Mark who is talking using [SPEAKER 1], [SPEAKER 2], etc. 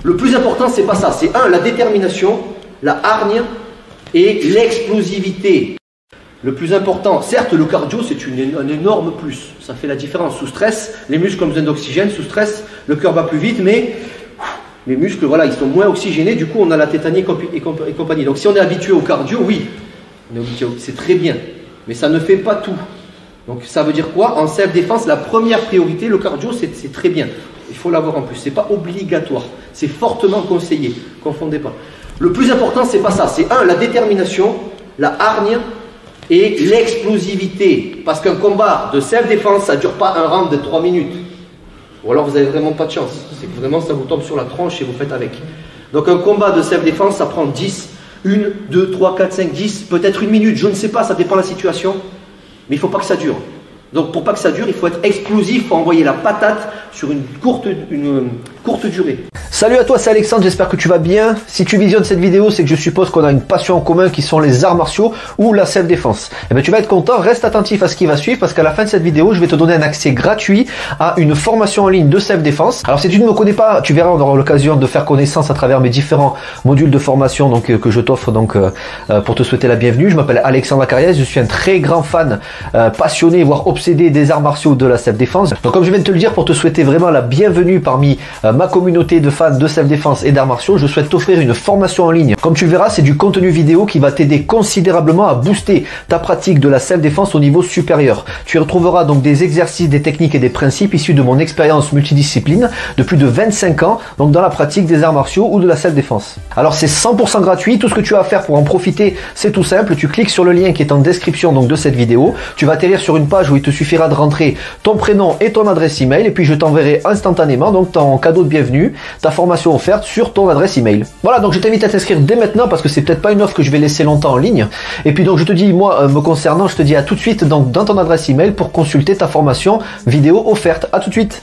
[SPEAKER 1] Le plus important, c'est pas ça. C'est la détermination, la hargne et l'explosivité. Le plus important, certes, le cardio, c'est un énorme plus. Ça fait la différence. Sous stress, les muscles ont besoin d'oxygène. Sous stress, le cœur bat plus vite, mais les muscles, voilà, ils sont moins oxygénés. Du coup, on a la tétanie et compagnie. Donc, si on est habitué au cardio, oui, c'est très bien. Mais ça ne fait pas tout. Donc, ça veut dire quoi? En self-défense, la première priorité, le cardio, c'est très bien. Il faut l'avoir en plus. Ce n'est pas obligatoire. C'est fortement conseillé. Confondez pas. Le plus important, c'est pas ça. C'est la détermination, la hargne et l'explosivité. Parce qu'un combat de self-défense, ça ne dure pas un round de 3 minutes. Ou alors vous n'avez vraiment pas de chance. C'est que vraiment ça vous tombe sur la tronche et vous faites avec. Donc un combat de self-défense, ça prend 10, 1, 2, 3, 4, 5, 10, peut-être 1 minute. Je ne sais pas, ça dépend de la situation. Mais il ne faut pas que ça dure. Donc pour pas que ça dure, il faut être explosif, il faut envoyer la patate sur une courte durée. Salut à toi, c'est Alexandre, j'espère que tu vas bien. Si tu visionnes cette vidéo, c'est que je suppose qu'on a une passion en commun qui sont les arts martiaux ou la self-défense. Eh bien, tu vas être content, reste attentif à ce qui va suivre parce qu'à la fin de cette vidéo, je vais te donner un accès gratuit à une formation en ligne de self-défense. Alors si tu ne me connais pas, tu verras, on aura l'occasion de faire connaissance à travers mes différents modules de formation que je t'offre pour te souhaiter la bienvenue. Je m'appelle Alexandre Acariès, je suis un très grand fan, passionné, voire obsédé des arts martiaux de la self-défense. Donc comme je viens de te le dire, pour te souhaiter vraiment la bienvenue parmi ma communauté de fans de self-défense et d'arts martiaux, je souhaite t'offrir une formation en ligne. Comme tu le verras, c'est du contenu vidéo qui va t'aider considérablement à booster ta pratique de la self-défense au niveau supérieur. Tu y retrouveras donc des exercices, des techniques et des principes issus de mon expérience multidiscipline de plus de 25 ans, donc dans la pratique des arts martiaux ou de la self-défense. Alors c'est 100% gratuit, tout ce que tu as à faire pour en profiter, c'est tout simple, tu cliques sur le lien qui est en description donc de cette vidéo, tu vas atterrir sur une page où il te suffira de rentrer ton prénom et ton adresse email et puis je t'enverrai instantanément donc ton cadeau de bienvenue, ta formation offerte sur ton adresse email. Voilà, donc je t'invite à t'inscrire dès maintenant parce que c'est peut-être pas une offre que je vais laisser longtemps en ligne. Et puis donc je te dis, moi me concernant, je te dis à tout de suite donc dans ton adresse email pour consulter ta formation vidéo offerte. À tout de suite.